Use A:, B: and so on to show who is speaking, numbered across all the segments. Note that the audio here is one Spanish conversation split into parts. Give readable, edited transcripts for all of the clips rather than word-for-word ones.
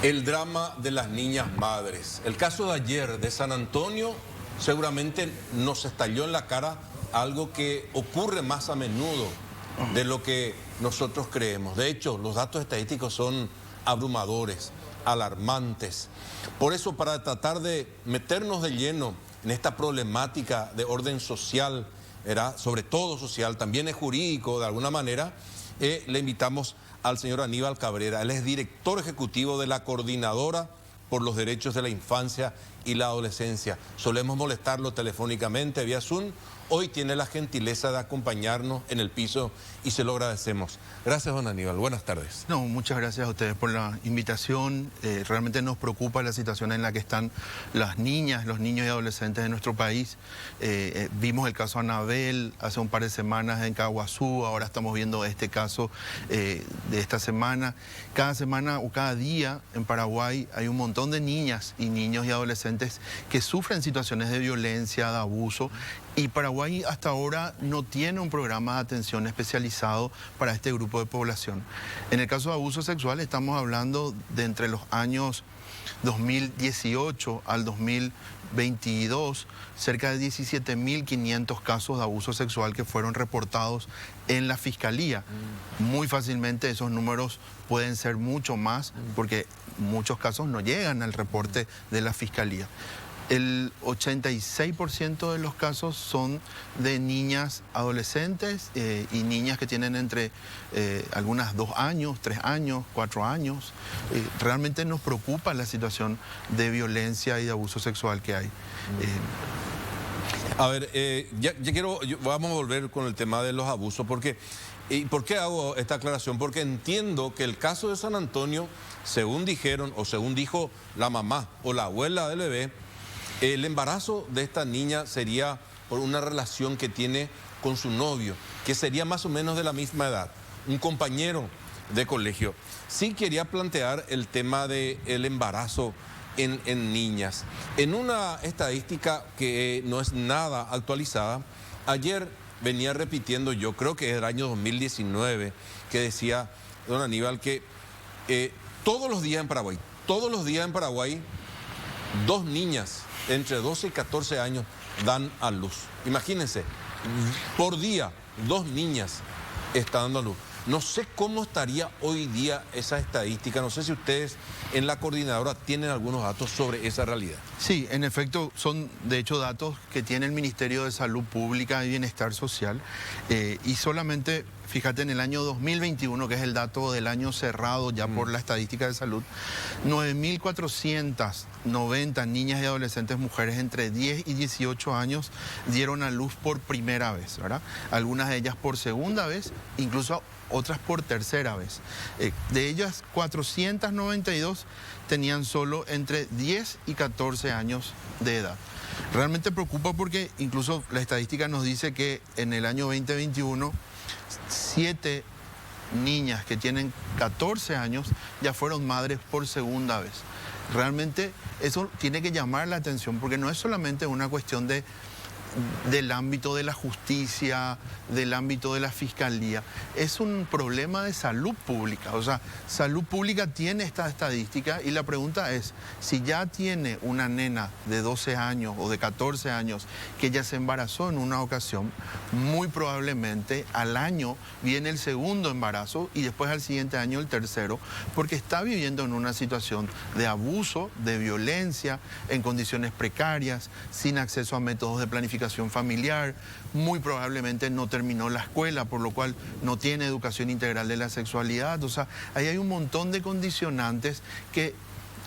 A: El drama de las niñas madres. El caso de ayer de San Antonio seguramente nos estalló en la cara algo que ocurre más a menudo de lo que nosotros creemos. De hecho, los datos estadísticos son abrumadores, alarmantes. Por eso, para tratar de meternos de lleno en esta problemática de orden social, ¿verdad?, sobre todo social, también es jurídico de alguna manera, le invitamos al señor Aníbal Cabrera. Él es director ejecutivo de la Coordinadora por los Derechos de la Infancia y la Adolescencia. Solemos molestarlo telefónicamente vía Zoom. Hoy tiene la gentileza de acompañarnos en el piso y se lo agradecemos. Gracias, don Aníbal. Buenas tardes.
B: No, muchas gracias a ustedes por la invitación. Realmente nos preocupa la situación en la que están las niñas, los niños y adolescentes de nuestro país. Vimos el caso Anabel hace un par de semanas en Caguazú, ahora estamos viendo este caso de esta semana. Cada semana o cada día en Paraguay hay un montón de niñas y niños y adolescentes que sufren situaciones de violencia, de abuso. Y Paraguay hasta ahora no tiene un programa de atención especializado para este grupo de población. En el caso de abuso sexual estamos hablando de entre los años 2018 al 2022, cerca de 17.500 casos de abuso sexual que fueron reportados en la Fiscalía. Muy fácilmente esos números pueden ser mucho más porque muchos casos no llegan al reporte de la Fiscalía. El 86% de los casos son de niñas adolescentes y niñas que tienen entre algunas 2 años, 3 años, 4 años. Realmente nos preocupa la situación de violencia y de abuso sexual que hay.
A: A ver, vamos a volver con el tema de los abusos, porque, ¿y por qué hago esta aclaración? Porque entiendo que el caso de San Antonio, según dijeron o según dijo la mamá o la abuela del bebé, el embarazo de esta niña sería por una relación que tiene con su novio, que sería más o menos de la misma edad, un compañero de colegio. Sí quería plantear el tema del embarazo en niñas. En una estadística que no es nada actualizada, ayer venía repitiendo, yo creo que es del año 2019, que decía don Aníbal que todos los días en Paraguay, 2 niñas entre 12 y 14 años dan a luz. Imagínense, por día 2 niñas están dando a luz. No sé cómo estaría hoy día esa estadística, no sé si ustedes en la coordinadora tienen algunos datos sobre esa realidad.
B: Sí, en efecto, son de hecho datos que tiene el Ministerio de Salud Pública y Bienestar Social y solamente, fíjate, en el año 2021, que es el dato del año cerrado ya por la estadística de salud, 9.490 niñas y adolescentes mujeres entre 10 y 18 años dieron a luz por primera vez, ¿verdad? Algunas de ellas por segunda vez, incluso otras por tercera vez. De ellas, 492 tenían solo entre 10 y 14 años de edad. Realmente preocupa porque incluso la estadística nos dice que en el año 2021, 7 niñas que tienen 14 años ya fueron madres por segunda vez. Realmente eso tiene que llamar la atención porque no es solamente una cuestión del ámbito de la justicia, del ámbito de la fiscalía, es un problema de salud pública. O sea, salud pública tiene esta estadística y la pregunta es, si ya tiene una nena de 12 años o de 14 años que ya se embarazó en una ocasión, muy probablemente al año viene el segundo embarazo y después al siguiente año el tercero, porque está viviendo en una situación de abuso, de violencia, en condiciones precarias, sin acceso a métodos de planificación familiar, muy probablemente no terminó la escuela, por lo cual no tiene educación integral de la sexualidad. O sea, ahí hay un montón de condicionantes que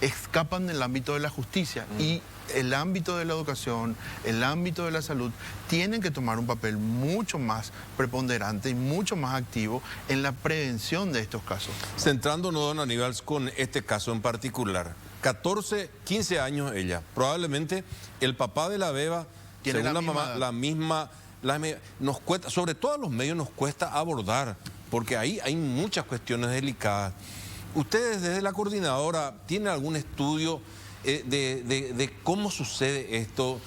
B: escapan del ámbito de la justicia y el ámbito de la educación, el ámbito de la salud, tienen que tomar un papel mucho más preponderante y mucho más activo en la prevención de estos casos.
A: Centrándonos, don Aníbal, con este caso en particular, 14, 15 años ella, probablemente el papá de la beba, según la mamá, la misma, nos cuesta, sobre todo a los medios nos cuesta abordar, porque ahí hay muchas cuestiones delicadas. ¿Ustedes desde la coordinadora tienen algún estudio de cómo sucede esto,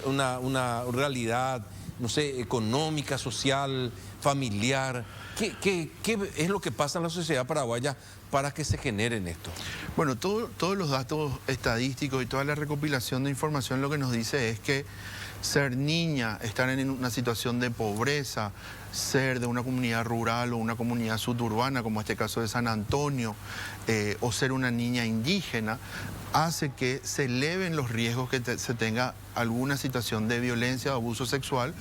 A: una realidad, no sé, económica, social, familiar? ¿Qué es lo que pasa en la sociedad paraguaya para que se generen esto?
B: Bueno, todos los datos estadísticos y toda la recopilación de información lo que nos dice es que ser niña, estar en una situación de pobreza, ser de una comunidad rural o una comunidad suburbana, como este caso de San Antonio, o ser una niña indígena, hace que se eleven los riesgos que se tenga alguna situación de violencia o abuso sexual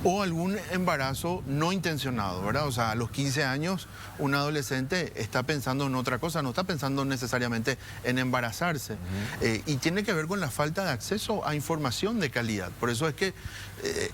B: o algún embarazo no intencionado, ¿verdad? O sea, a los 15 años un adolescente está pensando en otra cosa, no está pensando necesariamente en embarazarse. Y tiene que ver con la falta de acceso a información de calidad. Por eso es que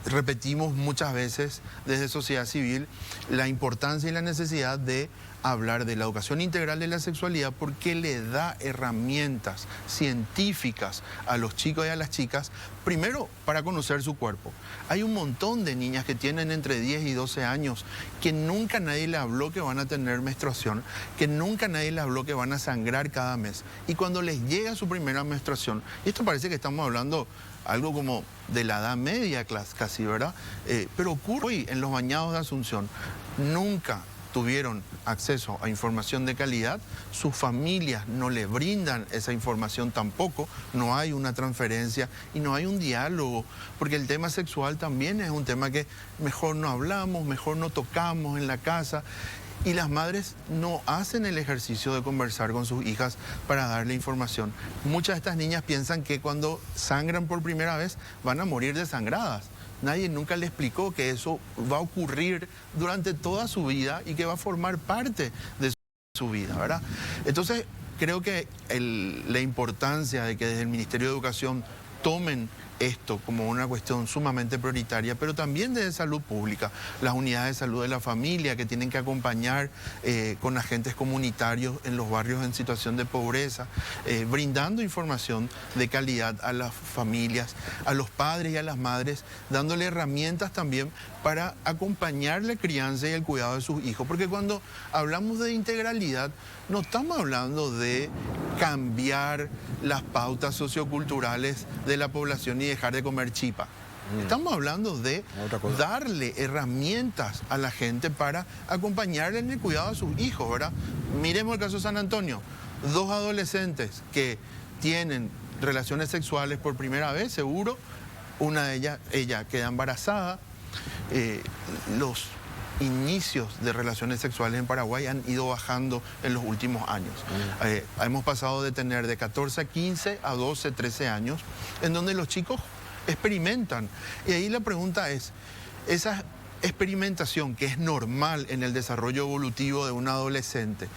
B: repetimos muchas veces desde sociedad civil la importancia y la necesidad de hablar de la educación integral de la sexualidad, porque le da herramientas científicas a los chicos y a las chicas, primero para conocer su cuerpo. Hay un montón de niñas que tienen entre 10 y 12 años que nunca nadie les habló que van a tener menstruación, que nunca nadie les habló que van a sangrar cada mes. Y cuando les llega su primera menstruación, y esto parece que estamos hablando algo como de la edad media casi, ¿verdad? Pero ocurre hoy en los bañados de Asunción. Nunca tuvieron acceso a información de calidad, sus familias no le brindan esa información tampoco, no hay una transferencia y no hay un diálogo, porque el tema sexual también es un tema que mejor no hablamos, mejor no tocamos en la casa. Y las madres no hacen el ejercicio de conversar con sus hijas para darle información. Muchas de estas niñas piensan que cuando sangran por primera vez van a morir desangradas. Nadie nunca le explicó que eso va a ocurrir durante toda su vida y que va a formar parte de su vida, ¿verdad? Entonces, creo que la importancia de que desde el Ministerio de Educación tomen esto como una cuestión sumamente prioritaria, pero también desde salud pública, las unidades de salud de la familia que tienen que acompañar con agentes comunitarios en los barrios en situación de pobreza, brindando información de calidad a las familias, a los padres y a las madres, dándole herramientas también para acompañar la crianza y el cuidado de sus hijos, porque cuando hablamos de integralidad no estamos hablando de cambiar las pautas socioculturales de la población y dejar de comer chipa. Estamos hablando de darle herramientas a la gente para acompañarle en el cuidado de sus hijos, ¿verdad? Miremos el caso de San Antonio. 2 adolescentes que tienen relaciones sexuales por primera vez, seguro. Una de ella queda embarazada. Los inicios de relaciones sexuales en Paraguay han ido bajando en los últimos años. Hemos pasado de tener de 14 a 15 a 12, 13 años, en donde los chicos experimentan. Y ahí la pregunta es, esa experimentación que es normal en el desarrollo evolutivo de un adolescente,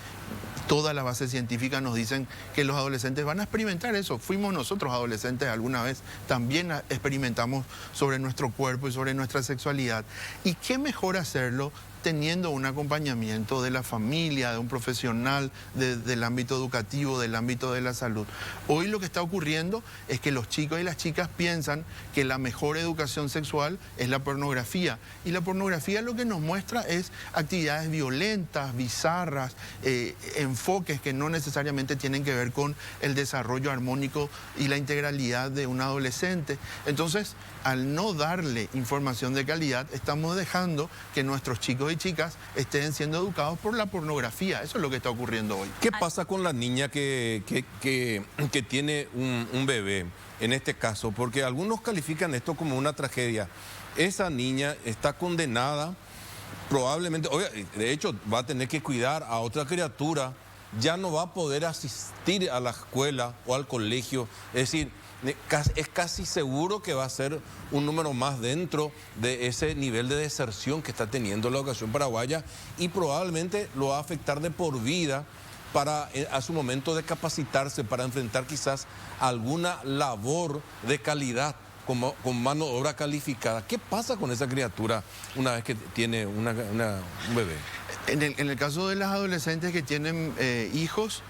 B: todas las bases científicas nos dicen que los adolescentes van a experimentar eso. Fuimos nosotros adolescentes alguna vez, también experimentamos sobre nuestro cuerpo y sobre nuestra sexualidad. ¿Y qué mejor hacerlo teniendo un acompañamiento de la familia, de un profesional del ámbito educativo, del ámbito de la salud? Hoy lo que está ocurriendo es que los chicos y las chicas piensan que la mejor educación sexual es la pornografía. Y la pornografía lo que nos muestra es actividades violentas, bizarras, enfoques que no necesariamente tienen que ver con el desarrollo armónico y la integralidad de un adolescente. Entonces, al no darle información de calidad, estamos dejando que nuestros chicos y chicas estén siendo educados por la pornografía. Eso es lo que está ocurriendo hoy.
A: ¿Qué pasa con la niña que tiene un bebé, en este caso? Porque algunos califican esto como una tragedia. Esa niña está condenada, probablemente, de hecho, va a tener que cuidar a otra criatura, ya no va a poder asistir a la escuela o al colegio. Es decir, es casi seguro que va a ser un número más dentro de ese nivel de deserción que está teniendo la educación paraguaya, y probablemente lo va a afectar de por vida para a su momento de capacitarse para enfrentar quizás alguna labor de calidad con mano de obra calificada. ¿Qué pasa con esa criatura una vez que tiene un bebé?
B: En el caso de las adolescentes que tienen hijos,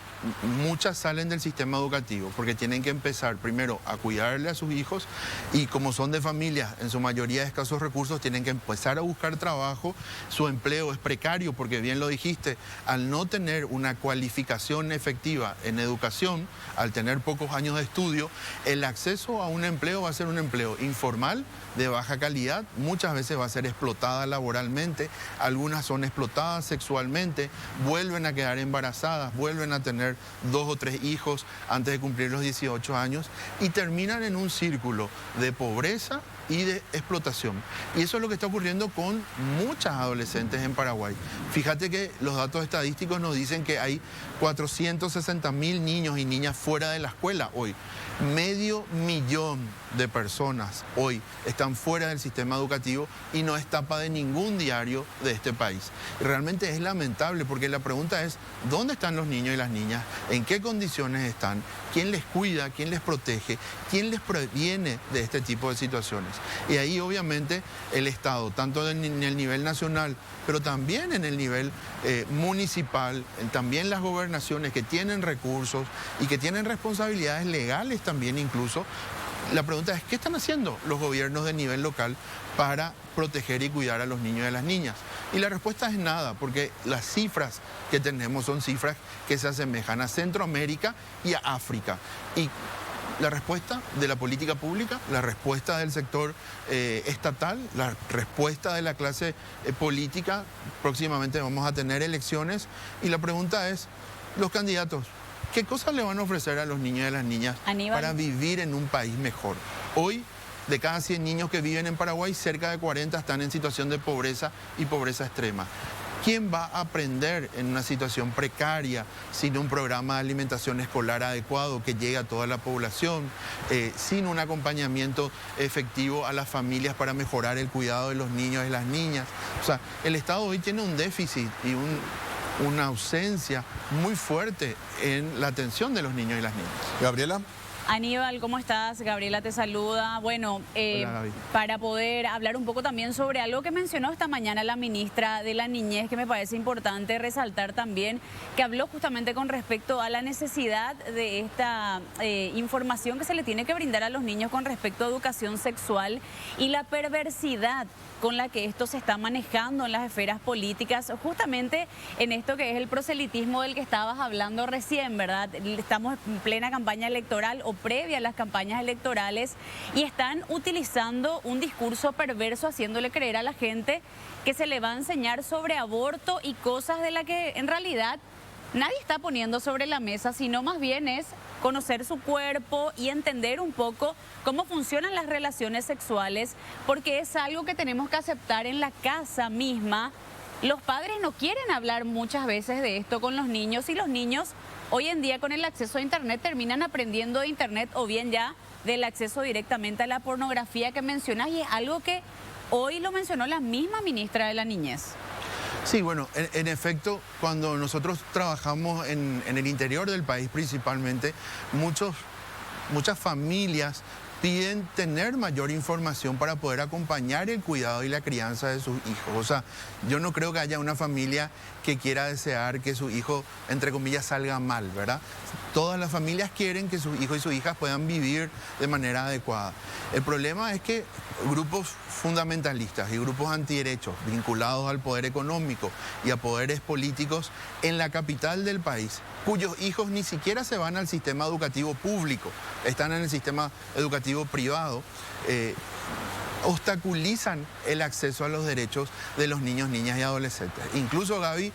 B: muchas salen del sistema educativo porque tienen que empezar primero a cuidarle a sus hijos y como son de familias en su mayoría de escasos recursos, tienen que empezar a buscar trabajo, su empleo es precario porque bien lo dijiste, al no tener una cualificación efectiva en educación, al tener pocos años de estudio, el acceso a un empleo va a ser un empleo informal, de baja calidad, muchas veces va a ser explotada laboralmente, algunas son explotadas sexualmente, vuelven a quedar embarazadas, vuelven a tener 2 o 3 hijos antes de cumplir los 18 años y terminan en un círculo de pobreza y de explotación. Y eso es lo que está ocurriendo con muchas adolescentes en Paraguay. Fíjate que los datos estadísticos nos dicen que hay 460.000 niños y niñas fuera de la escuela hoy. 500.000 de personas hoy están fuera del sistema educativo y no es tapa de ningún diario de este país. Realmente es lamentable porque la pregunta es, ¿dónde están los niños y las niñas? ¿En qué condiciones están? ¿Quién les cuida? ¿Quién les protege? ¿Quién les previene de este tipo de situaciones? Y ahí obviamente el Estado, tanto en el nivel nacional, pero también en el nivel municipal, también las gobernaciones que tienen recursos y que tienen responsabilidades legales también incluso. La pregunta es, ¿qué están haciendo los gobiernos de nivel local para proteger y cuidar a los niños y a las niñas? Y la respuesta es nada, porque las cifras que tenemos son cifras que se asemejan a Centroamérica y a África. Y la respuesta de la política pública, la respuesta del sector estatal, la respuesta de la clase política, próximamente vamos a tener elecciones, y la pregunta es, los candidatos, ¿qué cosas le van a ofrecer a los niños y a las niñas para vivir en un país mejor? Hoy, de cada 100 niños que viven en Paraguay, cerca de 40 están en situación de pobreza y pobreza extrema. ¿Quién va a aprender en una situación precaria sin un programa de alimentación escolar adecuado que llegue a toda la población, sin un acompañamiento efectivo a las familias para mejorar el cuidado de los niños y las niñas? O sea, el Estado hoy tiene un déficit y una ausencia muy fuerte en la atención de los niños y las niñas.
A: Gabriela.
C: Aníbal, ¿cómo estás? Gabriela te saluda. Bueno, para poder hablar un poco también sobre algo que mencionó esta mañana la ministra de la Niñez, que me parece importante resaltar también, que habló justamente con respecto a la necesidad de esta información que se le tiene que brindar a los niños con respecto a educación sexual y la perversidad con la que esto se está manejando en las esferas políticas, justamente en esto que es el proselitismo del que estabas hablando recién, ¿verdad? Estamos en plena campaña electoral o previa a las campañas electorales y están utilizando un discurso perverso haciéndole creer a la gente que se le va a enseñar sobre aborto y cosas de las que en realidad nadie está poniendo sobre la mesa, sino más bien es conocer su cuerpo y entender un poco cómo funcionan las relaciones sexuales, porque es algo que tenemos que aceptar en la casa misma. Los padres no quieren hablar muchas veces de esto con los niños y los niños hoy en día con el acceso a Internet terminan aprendiendo de Internet o bien ya del acceso directamente a la pornografía que mencionas y es algo que hoy lo mencionó la misma ministra de la Niñez.
B: Sí, bueno, en efecto, cuando nosotros trabajamos en el interior del país principalmente, muchas familias piden tener mayor información para poder acompañar el cuidado y la crianza de sus hijos. O sea, yo no creo que haya una familia que quiera desear que su hijo, entre comillas, salga mal, ¿verdad? Todas las familias quieren que sus hijos y sus hijas puedan vivir de manera adecuada. El problema es que grupos fundamentalistas y grupos antiderechos vinculados al poder económico y a poderes políticos en la capital del país, cuyos hijos ni siquiera se van al sistema educativo público, están en el sistema educativo privado, obstaculizan el acceso a los derechos de los niños, niñas y adolescentes. Incluso, Gaby,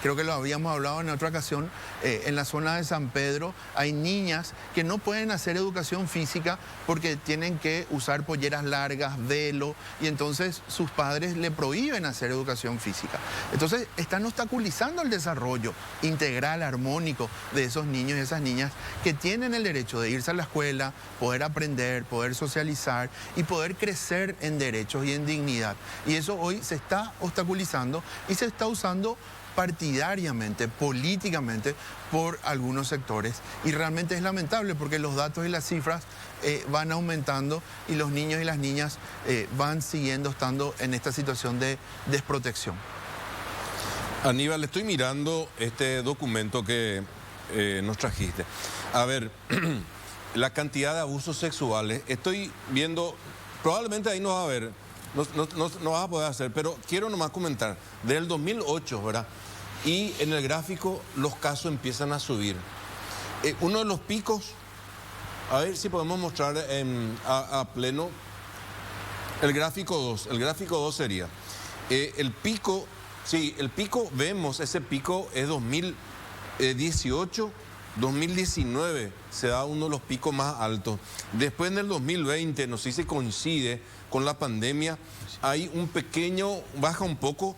B: creo que lo habíamos hablado en otra ocasión, en la zona de San Pedro hay niñas que no pueden hacer educación física porque tienen que usar polleras largas, velo, y entonces sus padres le prohíben hacer educación física. Entonces están obstaculizando el desarrollo integral, armónico de esos niños y esas niñas que tienen el derecho de irse a la escuela, poder aprender, poder socializar y poder crecer en derechos y en dignidad. Y eso hoy se está obstaculizando y se está usando partidariamente, políticamente, por algunos sectores. Y realmente es lamentable porque los datos y las cifras van aumentando y los niños y las niñas van siguiendo estando en esta situación de desprotección.
A: Aníbal, estoy mirando este documento que nos trajiste. A ver, la cantidad de abusos sexuales, estoy viendo, probablemente ahí no va a haber, no vas a poder hacer, pero quiero nomás comentar, desde el 2008, ¿verdad? Y en el gráfico los casos empiezan a subir. Uno de los picos, a ver si podemos mostrar a pleno, el gráfico 2. El gráfico 2 sería, el pico, sí, el pico, vemos, ese pico es 2018, 2019, se da uno de los picos más altos. Después en el 2020, no sé si coincide con la pandemia, hay un pequeño, baja un poco,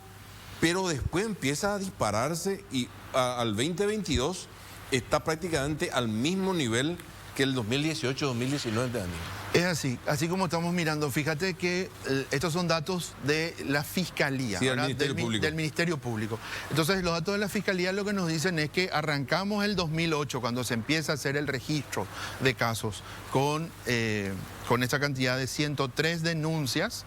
A: pero después empieza a dispararse y al 2022 está prácticamente al mismo nivel que el 2018-2019 de año.
B: Es así como estamos mirando. Fíjate que estos son datos de la Fiscalía,
A: sí,
B: del Ministerio Público. Entonces, los datos de la Fiscalía lo que nos dicen es que arrancamos el 2008, cuando se empieza a hacer el registro de casos con esta cantidad de 103 denuncias,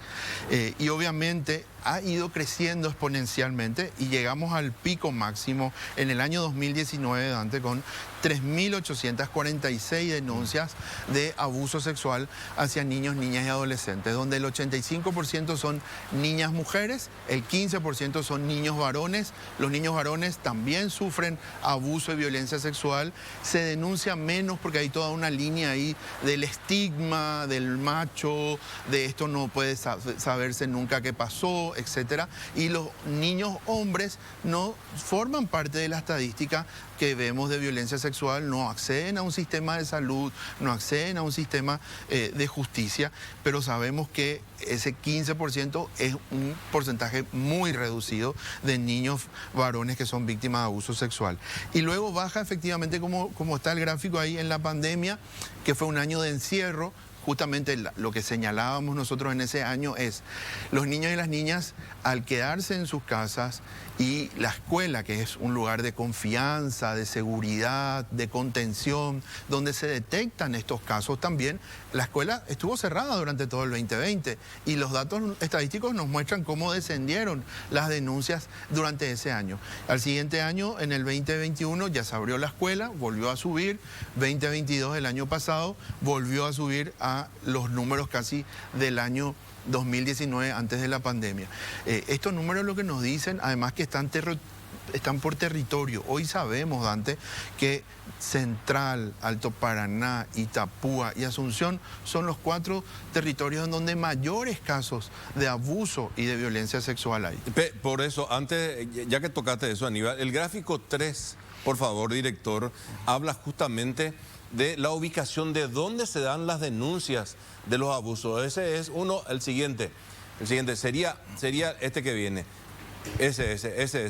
B: y obviamente ha ido creciendo exponencialmente y llegamos al pico máximo en el año 2019, Dante, con 3.846 denuncias de abuso sexual hacia niños, niñas y adolescentes, donde el 85% son niñas mujeres, el 15% son niños varones. Los niños varones también sufren abuso y violencia sexual. Se denuncia menos porque hay toda una línea ahí del estigma, del macho, de esto no puede saberse nunca qué pasó, etcétera. Y los niños hombres no forman parte de la estadística que vemos de violencia sexual, no acceden a un sistema de salud, no acceden a un sistema de justicia, pero sabemos que ese 15% es un porcentaje muy reducido de niños varones que son víctimas de abuso sexual. Y luego baja efectivamente como está el gráfico ahí en la pandemia, que fue un año de encierro. Justamente lo que señalábamos nosotros en ese año es los niños y las niñas, al quedarse en sus casas, y la escuela, que es un lugar de confianza, de seguridad, de contención, donde se detectan estos casos también, la escuela estuvo cerrada durante todo el 2020 y los datos estadísticos nos muestran cómo descendieron las denuncias durante ese año. Al siguiente año, en el 2021, ya se abrió la escuela, volvió a subir. 2022, el año pasado, volvió a subir a los números casi del año 2019, antes de la pandemia. Estos números lo que nos dicen, además, que están por territorio. Hoy sabemos, Dante, que Central, Alto Paraná, Itapúa y Asunción son los 4 territorios en donde mayores casos de abuso y de violencia sexual hay.
A: Por eso, antes, ya que tocaste eso, Aníbal, el gráfico 3, por favor, director, habla justamente de la ubicación de dónde se dan las denuncias de los abusos. Ese es uno, el siguiente sería este que viene. Ese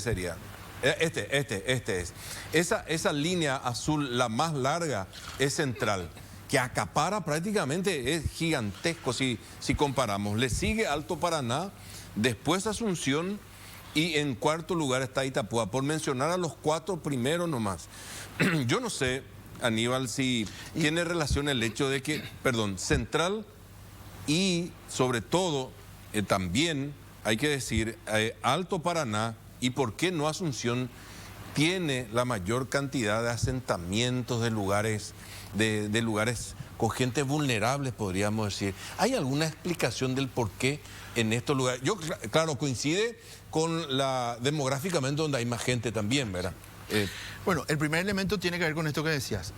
A: sería. Este es. Esa línea azul, la más larga, es Central, que acapara prácticamente, es gigantesco si comparamos. Le sigue Alto Paraná, después Asunción y en cuarto lugar está Itapúa, por mencionar a los 4 primeros nomás. Yo no sé, Aníbal, si tiene relación el hecho de que, Central y sobre todo también hay que decir Alto Paraná y por qué no Asunción tiene la mayor cantidad de asentamientos, de lugares con gente vulnerable, podríamos decir. ¿Hay alguna explicación del por qué en estos lugares? Yo, claro, coincide con demográficamente donde hay más gente también, ¿verdad?
B: Bueno, el primer elemento tiene que ver con esto que decías.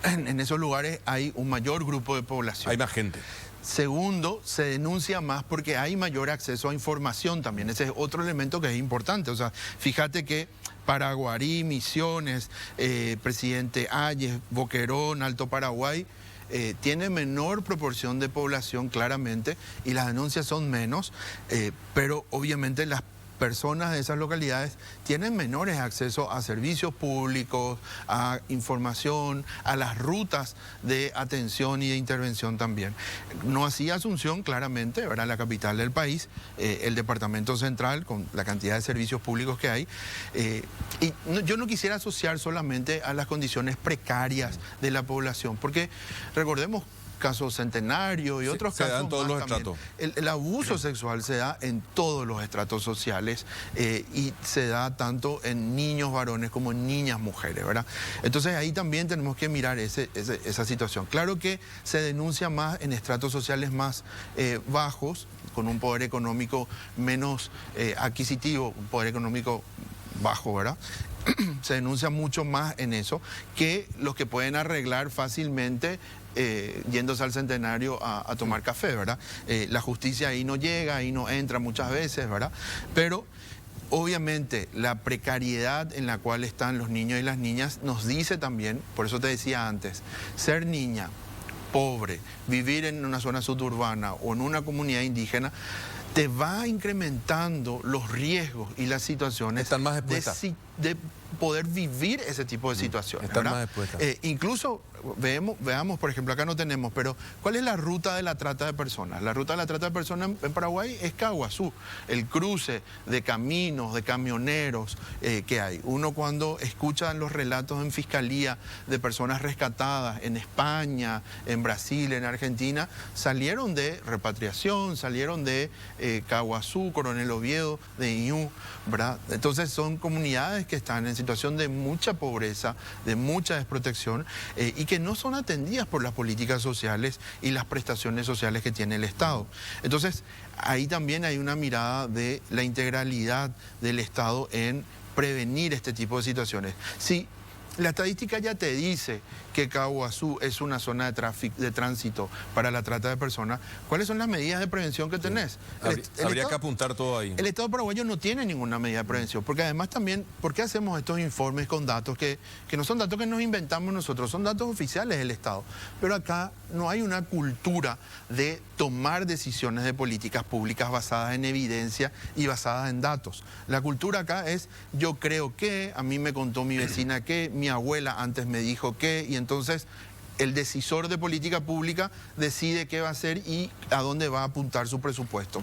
B: En esos lugares hay un mayor grupo de población.
A: Hay más gente.
B: Segundo, se denuncia más porque hay mayor acceso a información también. Ese es otro elemento que es importante. O sea, fíjate que Paraguarí, Misiones, Presidente Hayes, Boquerón, Alto Paraguay, tiene menor proporción de población claramente y las denuncias son menos, pero obviamente las personas de esas localidades tienen menores accesos a servicios públicos, a información, a las rutas de atención y de intervención también. No así Asunción, claramente, ¿verdad? La capital del país, el departamento central, con la cantidad de servicios públicos que hay. Yo no quisiera asociar solamente a las condiciones precarias de la población, porque recordemos caso Centenario y otros
A: se
B: casos
A: da en todos
B: más
A: los
B: también.
A: estratos.
B: El abuso sexual se da en todos los estratos sociales y se da tanto en niños varones como en niñas mujeres, ¿verdad? Entonces ahí también tenemos que mirar esa situación. Claro que se denuncia más en estratos sociales más bajos, con un poder económico menos adquisitivo, un poder económico bajo, ¿verdad? Se denuncia mucho más en eso que los que pueden arreglar fácilmente yéndose al Centenario a tomar café, ¿verdad? La justicia ahí no llega, ahí no entra muchas veces, ¿verdad? Pero obviamente la precariedad en la cual están los niños y las niñas nos dice también, por eso te decía antes, ser niña, pobre, vivir en una zona suburbana o en una comunidad indígena, te va incrementando los riesgos y las situaciones
A: están más expuestas
B: de poder vivir ese tipo de situaciones.
A: Están
B: ¿verdad?
A: más expuestas.
B: Incluso veamos, por ejemplo, acá no tenemos, pero ¿cuál es la ruta de la trata de personas? La ruta de la trata de personas en Paraguay es Caguazú, el cruce de caminos, de camioneros que hay. Uno cuando escucha los relatos en fiscalía de personas rescatadas en España, en Brasil, en Argentina, salieron de repatriación, salieron de Caguazú, Coronel Oviedo, de Iñú, ¿verdad? Entonces son comunidades que están en situación de mucha pobreza, de mucha desprotección y que no son atendidas por las políticas sociales y las prestaciones sociales que tiene el Estado. Entonces, ahí también hay una mirada de la integralidad del Estado en prevenir este tipo de situaciones. Sí, la estadística ya te dice que Caguazú es una zona de tránsito para la trata de personas. ¿Cuáles son las medidas de prevención que tenés?
A: Habría que apuntar todo ahí.
B: El Estado paraguayo no tiene ninguna medida de prevención, porque además también, ¿por qué hacemos estos informes con datos que no son datos que nos inventamos nosotros? Son datos oficiales del Estado. Pero acá no hay una cultura de tomar decisiones de políticas públicas basadas en evidencia y basadas en datos. La cultura acá es, yo creo que, a mí me contó mi vecina que, mi abuela antes me dijo que, y entonces el decisor de política pública decide qué va a hacer y a dónde va a apuntar su presupuesto.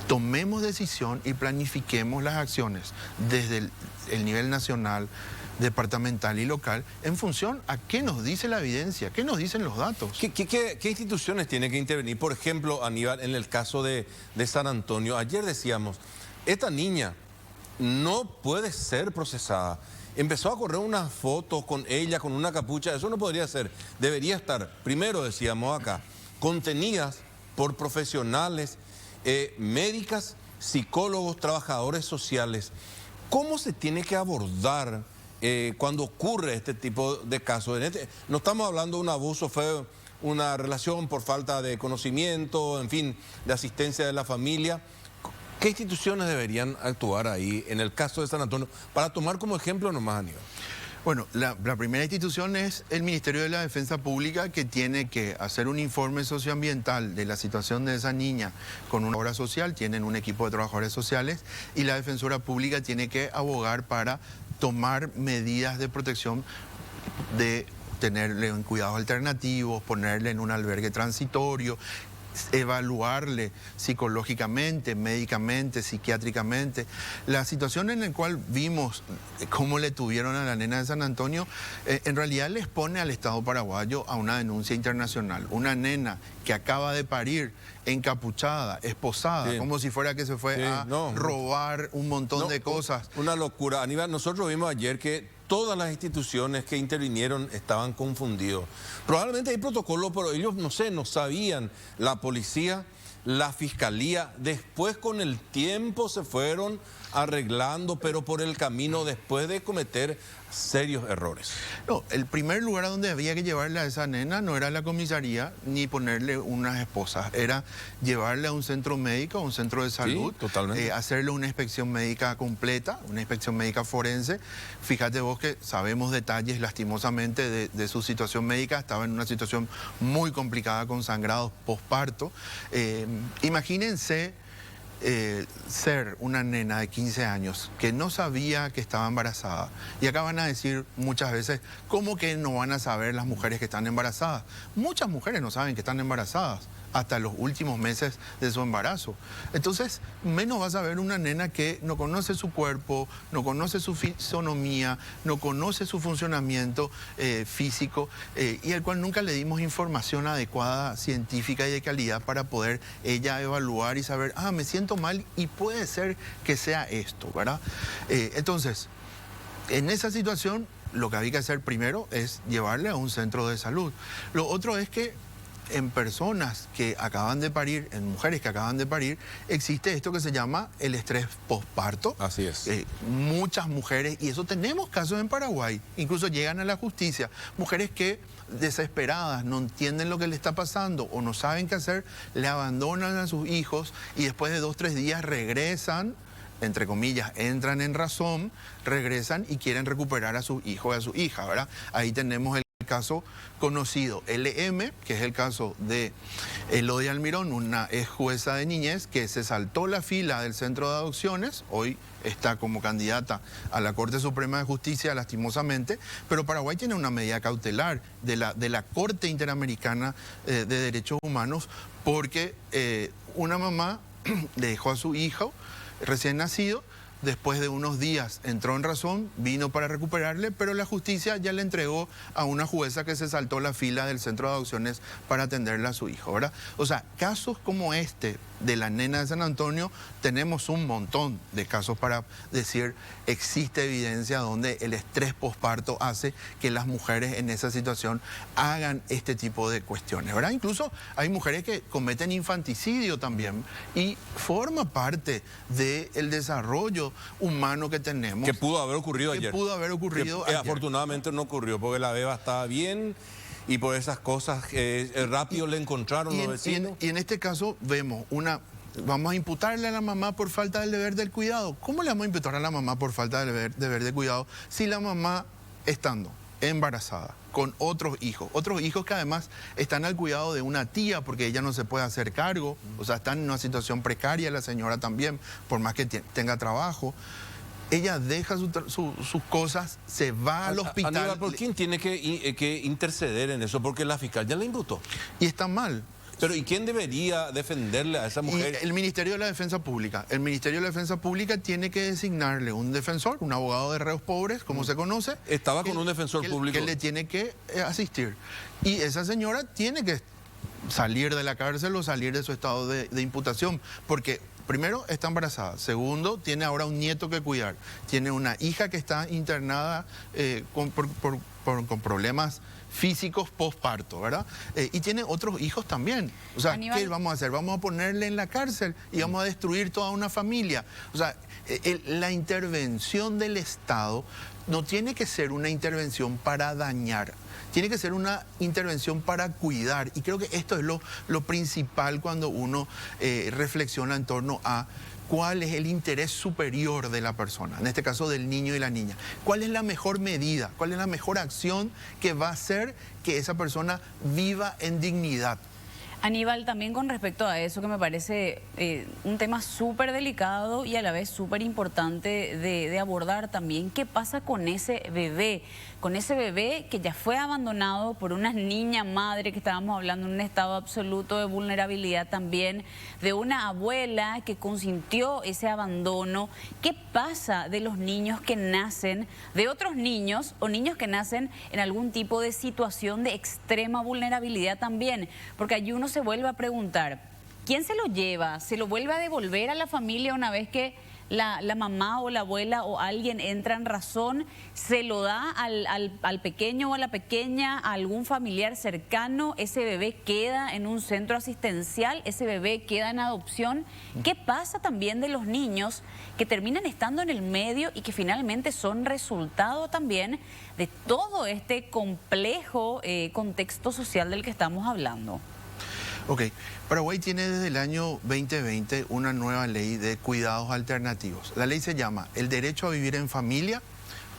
B: Tomemos decisión y planifiquemos las acciones desde el nivel nacional, departamental y local en función a qué nos dice la evidencia, qué nos dicen los datos.
A: ¿Qué instituciones tienen que intervenir? Por ejemplo, Aníbal, en el caso de San Antonio, ayer decíamos, esta niña no puede ser procesada. Empezó a correr unas fotos con ella, con una capucha, eso no podría ser. Debería estar, primero decíamos acá, contenidas por profesionales, médicas, psicólogos, trabajadores sociales. ¿Cómo se tiene que abordar cuando ocurre este tipo de casos? No estamos hablando de un abuso, fue una relación por falta de conocimiento, en fin, de asistencia de la familia. ¿Qué instituciones deberían actuar ahí en el caso de San Antonio? Para tomar como ejemplo nomás, Aníbal.
B: Bueno, la primera institución es el Ministerio de la Defensa Pública, que tiene que hacer un informe socioambiental de la situación de esa niña con una obra social, tienen un equipo de trabajadores sociales, y la Defensora Pública tiene que abogar para tomar medidas de protección, de tenerle en cuidados alternativos, ponerle en un albergue transitorio, evaluarle psicológicamente, médicamente, psiquiátricamente. La situación en la cual vimos cómo le tuvieron a la nena de San Antonio, en realidad le expone al Estado paraguayo a una denuncia internacional. Una nena que acaba de parir, encapuchada, esposada, sí, como si fuera que se fue a robar un montón de cosas.
A: Una locura. Aníbal, nosotros vimos ayer que todas las instituciones que intervinieron estaban confundidos. Probablemente hay protocolo, pero ellos, no sé, no sabían. La policía, la fiscalía, después con el tiempo se fueron arreglando, pero por el camino después de cometer serios errores.
B: No, el primer lugar a donde había que llevarle a esa nena no era la comisaría ni ponerle unas esposas, era llevarle a un centro médico, a un centro de salud,
A: sí, totalmente.
B: Hacerle una inspección médica completa, una inspección médica forense. Fíjate vos que sabemos detalles lastimosamente de su situación médica, estaba en una situación muy complicada con sangrados posparto. Imagínense ser una nena de 15 años que no sabía que estaba embarazada, y acá van a decir muchas veces, ¿cómo que no van a saber las mujeres que están embarazadas? Muchas mujeres no saben que están embarazadas hasta los últimos meses de su embarazo. Entonces, menos vas a ver una nena que no conoce su cuerpo, no conoce su fisonomía, no conoce su funcionamiento físico, y al cual nunca le dimos información adecuada, científica y de calidad para poder ella evaluar y saber, me siento mal y puede ser que sea esto, ¿verdad? Entonces, en esa situación, lo que había que hacer primero es llevarle a un centro de salud. Lo otro es que en personas que acaban de parir, en mujeres que acaban de parir, existe esto que se llama el estrés posparto.
A: Así es.
B: Muchas mujeres, y eso tenemos casos en Paraguay, incluso llegan a la justicia, mujeres que desesperadas, no entienden lo que le está pasando o no saben qué hacer, le abandonan a sus hijos y después de 2 o 3 días regresan, entre comillas, entran en razón, regresan y quieren recuperar a su hijo y a su hija, ¿verdad? Ahí tenemos el caso conocido, LM, que es el caso de Elodia Almirón, una ex jueza de niñez que se saltó la fila del centro de adopciones, hoy está como candidata a la Corte Suprema de Justicia, lastimosamente, pero Paraguay tiene una medida cautelar de la Corte Interamericana de Derechos Humanos porque una mamá le dejó a su hijo recién nacido. Después de unos días entró en razón, vino para recuperarle, pero la justicia ya le entregó a una jueza que se saltó la fila del centro de adopciones para atenderle a su hijo, ¿verdad? O sea, casos como este de la nena de San Antonio, tenemos un montón de casos para decir, existe evidencia donde el estrés posparto hace que las mujeres en esa situación hagan este tipo de cuestiones, ¿verdad? Incluso hay mujeres que cometen infanticidio también y forma parte del desarrollo humano que tenemos.
A: Que pudo haber ocurrido ayer.
B: Que pudo haber ocurrido ayer.
A: Afortunadamente no ocurrió porque la beba estaba bien y por esas cosas rápido le encontraron los vecinos.
B: Y en este caso vemos vamos a imputarle a la mamá por falta del deber del cuidado. ¿Cómo le vamos a imputar a la mamá por falta del deber del cuidado si la mamá estando embarazada con otros hijos que además están al cuidado de una tía porque ella no se puede hacer cargo, o sea, está en una situación precaria la señora también, por más que tenga trabajo? Ella deja sus cosas, se va al hospital.
A: Aníbal, ¿por quién tiene que interceder en eso? Porque la fiscal ya la imputó.
B: Y está mal.
A: Pero ¿y quién debería defenderle a esa mujer?
B: Y el Ministerio de la Defensa Pública. El Ministerio de la Defensa Pública tiene que designarle un defensor, un abogado de reos pobres, como se conoce.
A: Estaba con un defensor público.
B: Que le tiene que asistir. Y esa señora tiene que salir de la cárcel o salir de su estado de imputación, porque primero está embarazada, segundo tiene ahora un nieto que cuidar, tiene una hija que está internada con problemas físicos postparto, ¿verdad? Y tiene otros hijos también. O sea,
C: Aníbal,
B: ¿qué vamos a hacer? Vamos a ponerle en la cárcel y vamos a destruir toda una familia. O sea, la intervención del Estado no tiene que ser una intervención para dañar, tiene que ser una intervención para cuidar. Y creo que esto es lo principal cuando uno reflexiona en torno a cuál es el interés superior de la persona, en este caso del niño y la niña. ¿Cuál es la mejor medida? ¿Cuál es la mejor acción que va a hacer que esa persona viva en dignidad?
C: Aníbal, también con respecto a eso, que me parece un tema súper delicado y a la vez súper importante de abordar también, ¿qué pasa con ese bebé? Con ese bebé que ya fue abandonado por una niña madre, que estábamos hablando en un estado absoluto de vulnerabilidad también, de una abuela que consintió ese abandono. ¿Qué pasa de los niños que nacen, de otros niños o niños que nacen en algún tipo de situación de extrema vulnerabilidad también? Porque allí uno se vuelve a preguntar, ¿quién se lo lleva? ¿Se lo vuelve a devolver a la familia una vez que la mamá o la abuela o alguien entra en razón? ¿Se lo da al pequeño o a la pequeña, a algún familiar cercano? ¿Ese bebé queda en un centro asistencial? ¿Ese bebé queda en adopción? ¿Qué pasa también de los niños que terminan estando en el medio y que finalmente son resultado también de todo este complejo contexto social del que estamos hablando?
B: Ok, Paraguay tiene desde el año 2020 una nueva ley de cuidados alternativos. La ley se llama El Derecho a Vivir en Familia,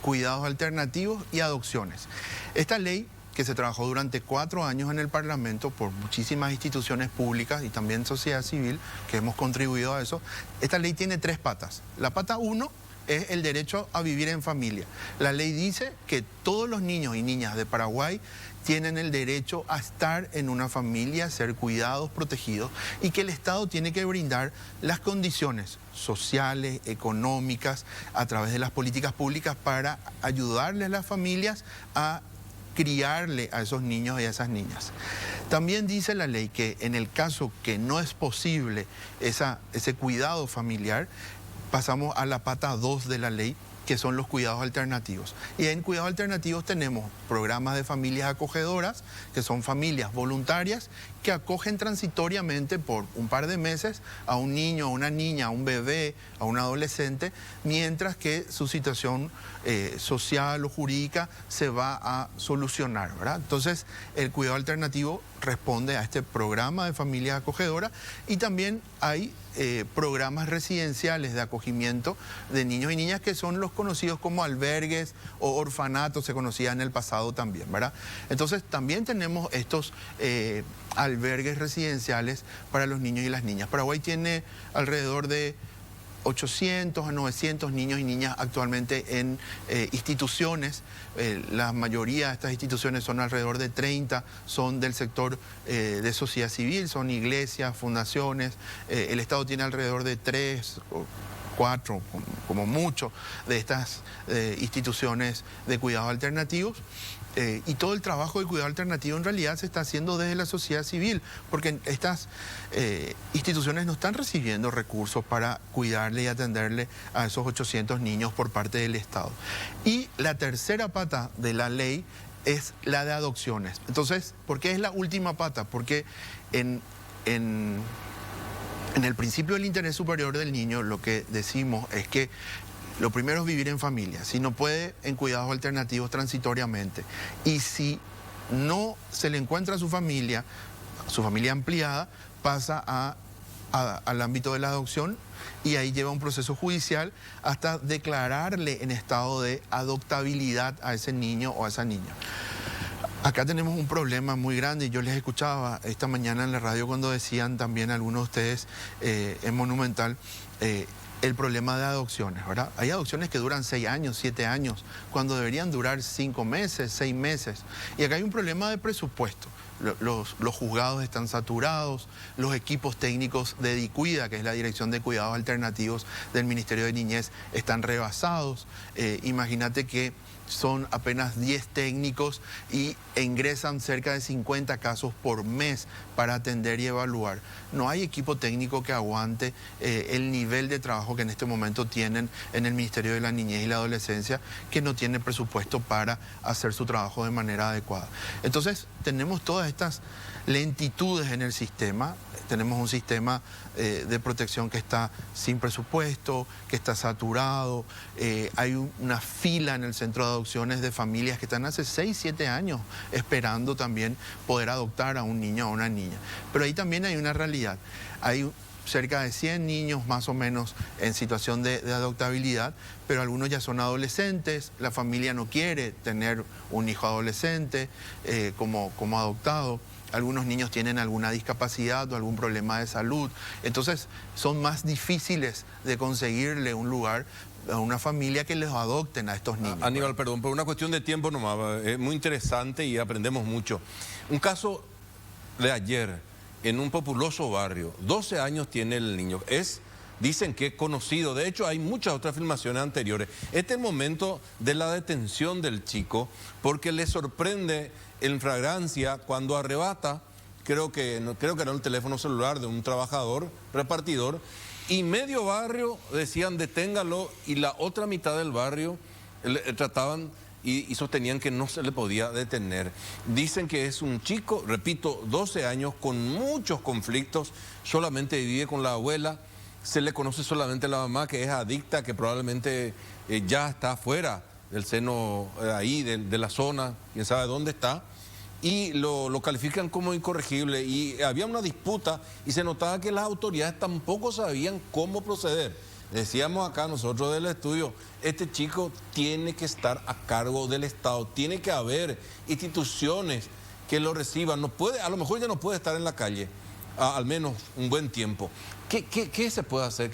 B: Cuidados Alternativos y Adopciones. Esta ley que se trabajó durante 4 años en el Parlamento por muchísimas instituciones públicas y también sociedad civil que hemos contribuido a eso. Esta ley tiene 3 patas. La pata 1 es el derecho a vivir en familia. La ley dice que todos los niños y niñas de Paraguay tienen el derecho a estar en una familia, ser cuidados, protegidos, y que el Estado tiene que brindar las condiciones sociales, económicas, a través de las políticas públicas para ayudarles a las familias a criarle a esos niños y a esas niñas. También dice la ley que en el caso que no es posible ese cuidado familiar, pasamos a la pata 2 de la ley, que son los cuidados alternativos. Y en cuidados alternativos tenemos programas de familias acogedoras, que son familias voluntarias, que acogen transitoriamente por un par de meses a un niño, a una niña, a un bebé, a un adolescente, mientras que su situación social o jurídica se va a solucionar, ¿verdad? Entonces, el cuidado alternativo responde a este programa de familias acogedoras y también hay programas residenciales de acogimiento de niños y niñas que son los conocidos como albergues o orfanatos, se conocía en el pasado también, ¿verdad? Entonces también tenemos estos albergues residenciales para los niños y las niñas. Paraguay tiene alrededor de 800 a 900 niños y niñas actualmente en instituciones. La mayoría de estas instituciones son alrededor de 30, son del sector de sociedad civil, son iglesias, fundaciones. El Estado tiene alrededor de 3 o 4, como mucho, de estas instituciones de cuidados alternativos. Y todo el trabajo de cuidado alternativo en realidad se está haciendo desde la sociedad civil, porque estas instituciones no están recibiendo recursos para cuidarle y atenderle a esos 800 niños por parte del Estado. Y la tercera pata de la ley es la de adopciones. Entonces, ¿por qué es la última pata? Porque en el principio del interés superior del niño lo que decimos es que lo primero es vivir en familia, si no puede, en cuidados alternativos transitoriamente. Y si no se le encuentra a su familia ampliada, pasa al ámbito de la adopción y ahí lleva un proceso judicial hasta declararle en estado de adoptabilidad a ese niño o a esa niña. Acá tenemos un problema muy grande y yo les escuchaba esta mañana en la radio cuando decían también algunos de ustedes en Monumental el problema de adopciones, ¿verdad? Hay adopciones que duran 6 años, 7 años, cuando deberían durar 5 meses, 6 meses. Y acá hay un problema de presupuesto. Los juzgados están saturados, los equipos técnicos de DICUIDA, que es la Dirección de Cuidados Alternativos del Ministerio de Niñez, están rebasados. Imagínate que son apenas 10 técnicos y ingresan cerca de 50 casos por mes para atender y evaluar. No hay equipo técnico que aguante el nivel de trabajo que en este momento tienen en el Ministerio de la Niñez y la Adolescencia, que no tiene presupuesto para hacer su trabajo de manera adecuada. Entonces, tenemos todas estas lentitudes en el sistema. Tenemos un sistema de protección que está sin presupuesto, que está saturado. Hay una fila en el centro de adopciones de familias que están hace 6, 7 años esperando también poder adoptar a un niño o a una niña. Pero ahí también hay una realidad. Hay cerca de 100 niños más o menos en situación de adoptabilidad, pero algunos ya son adolescentes, la familia no quiere tener un hijo adolescente como adoptado. Algunos niños tienen alguna discapacidad o algún problema de salud. Entonces, son más difíciles de conseguirle un lugar a una familia que les adopten a estos niños.
A: Aníbal, perdón, por una cuestión de tiempo nomás, es muy interesante y aprendemos mucho. Un caso de ayer, en un populoso barrio, 12 años tiene el niño. Dicen que es conocido, de hecho hay muchas otras filmaciones anteriores. Este es el momento de la detención del chico, porque le sorprende en flagrancia cuando arrebata, creo que era un teléfono celular de un trabajador, repartidor, y medio barrio decían deténgalo, y la otra mitad del barrio trataban y sostenían que no se le podía detener. Dicen que es un chico, repito, 12 años, con muchos conflictos, solamente vive con la abuela. Se le conoce solamente a la mamá, que es adicta, que probablemente ya está fuera del seno ahí, de la zona, quién sabe dónde está, y lo califican como incorregible. Y había una disputa y se notaba que las autoridades tampoco sabían cómo proceder. Decíamos acá nosotros del estudio, este chico tiene que estar a cargo del Estado, tiene que haber instituciones que lo reciban, no puede, a lo mejor ya no puede estar en la calle, al menos un buen tiempo. ¿Qué se puede hacer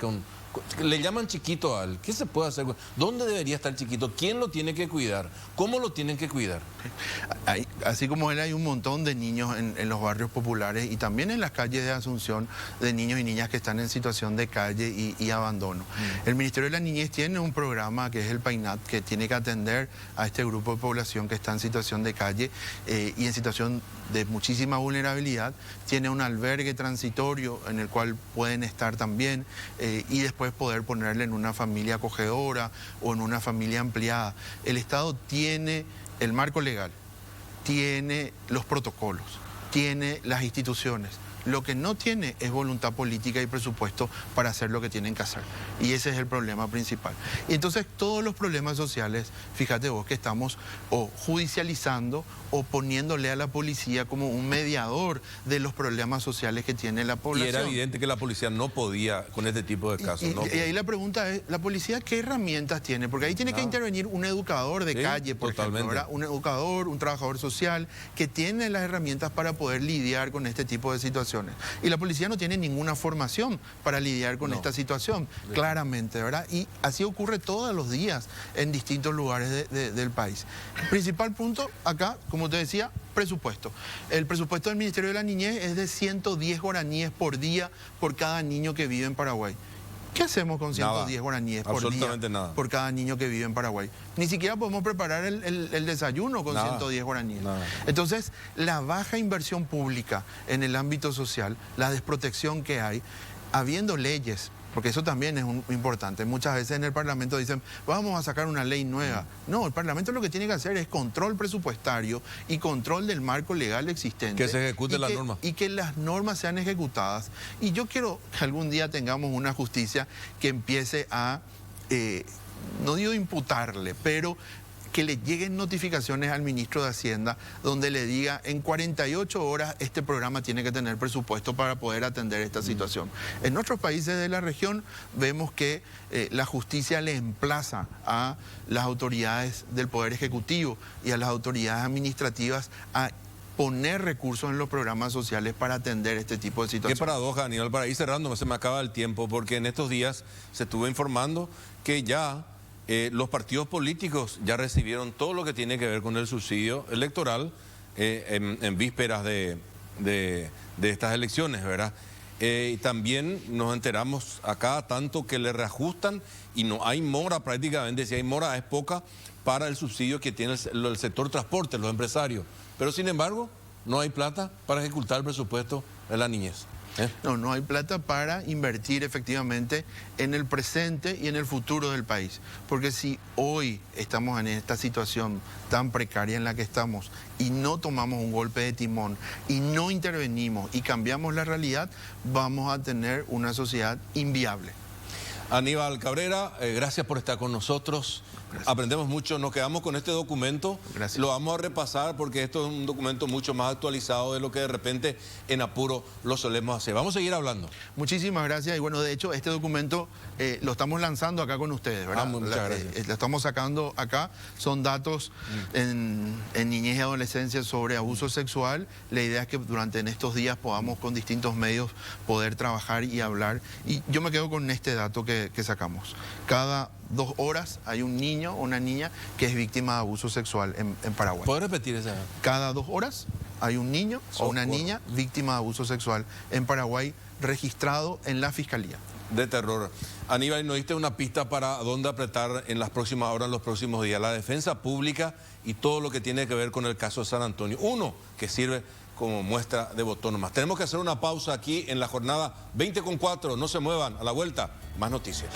A: le llaman chiquito a él? ¿Qué se puede hacer? ¿Dónde debería estar chiquito? ¿Quién lo tiene que cuidar? ¿Cómo lo tienen que cuidar?
B: Así como él, hay un montón de niños en los barrios populares y también en las calles de Asunción, de niños y niñas que están en situación de calle y abandono. El Ministerio de la Niñez tiene un programa que es el PAINAT, que tiene que atender a este grupo de población que está en situación de calle y en situación de muchísima vulnerabilidad. Tiene un albergue transitorio en el cual pueden estar también y después poder ponerle en una familia acogedora o en una familia ampliada. El Estado tiene el marco legal, tiene los protocolos, tiene las instituciones. Lo que no tiene es voluntad política y presupuesto para hacer lo que tienen que hacer. Y ese es el problema principal. Y entonces todos los problemas sociales, fíjate vos que estamos o judicializando o poniéndole a la policía como un mediador de los problemas sociales que tiene la población.
A: Y era evidente que la policía no podía con este tipo de casos.
B: Y ahí la pregunta es, ¿la policía qué herramientas tiene? Porque ahí tiene que intervenir un educador de calle, por ejemplo, ¿verdad? Un educador, un trabajador social que tiene las herramientas para poder lidiar con este tipo de situaciones. Y la policía no tiene ninguna formación para lidiar con esta situación, claramente, ¿verdad? Y así ocurre todos los días en distintos lugares del país. El principal punto acá, como te decía, presupuesto. El presupuesto del Ministerio de la Niñez es de 110 guaraníes por día por cada niño que vive en Paraguay. ¿Qué hacemos con 110 guaraníes por día por cada niño que vive en Paraguay? Ni siquiera podemos preparar el desayuno con 110 guaraníes. Entonces, la baja inversión pública en el ámbito social, la desprotección que hay, habiendo leyes, porque eso también es importante. Muchas veces en el Parlamento dicen, vamos a sacar una ley nueva. No, el Parlamento lo que tiene que hacer es control presupuestario y control del marco legal existente.
A: Que se ejecute la norma.
B: Y que las normas sean ejecutadas. Y yo quiero que algún día tengamos una justicia que empiece a, no digo imputarle, pero que le lleguen notificaciones al ministro de Hacienda donde le diga en 48 horas este programa tiene que tener presupuesto para poder atender esta situación. En otros países de la región vemos que la justicia le emplaza a las autoridades del Poder Ejecutivo y a las autoridades administrativas a poner recursos en los programas sociales para atender este tipo de situaciones.
A: Qué paradoja, Aníbal. Para ir cerrando, se me acaba el tiempo, porque en estos días se estuvo informando que ya los partidos políticos ya recibieron todo lo que tiene que ver con el subsidio electoral en vísperas de estas elecciones, ¿verdad? Y también nos enteramos acá tanto que le reajustan y no hay mora prácticamente, si hay mora es poca para el subsidio que tiene el sector transporte, los empresarios. Pero sin embargo, no hay plata para ejecutar el presupuesto de la niñez.
B: No hay plata para invertir efectivamente en el presente y en el futuro del país. Porque si hoy estamos en esta situación tan precaria en la que estamos y no tomamos un golpe de timón y no intervenimos y cambiamos la realidad, vamos a tener una sociedad inviable.
A: Aníbal Cabrera, gracias por estar con nosotros. Gracias. Aprendemos mucho, nos quedamos con este documento. Gracias. Lo vamos a repasar porque esto es un documento mucho más actualizado de lo que de repente en apuro lo solemos hacer. Vamos a seguir hablando.
B: Muchísimas gracias y bueno, de hecho este documento lo estamos lanzando acá con ustedes, ¿verdad?
A: Muchas gracias.
B: Lo estamos sacando acá, son datos en niñez y adolescencia sobre abuso sexual. La idea es que durante estos días podamos con distintos medios poder trabajar y hablar. Y yo me quedo con este dato que sacamos. Cada 2 horas hay un niño o una niña que es víctima de abuso sexual en Paraguay.
A: ¿Puedo repetir esa?
B: Cada 2 horas hay un niño o una niña víctima de abuso sexual en Paraguay registrado en la Fiscalía.
A: De terror. Aníbal, ¿nos diste una pista para dónde apretar en las próximas horas, en los próximos días? La defensa pública y todo lo que tiene que ver con el caso de San Antonio. Uno que sirve como muestra de botón nomás. Tenemos que hacer una pausa aquí en la jornada 20:04. No se muevan, a la vuelta, más noticias.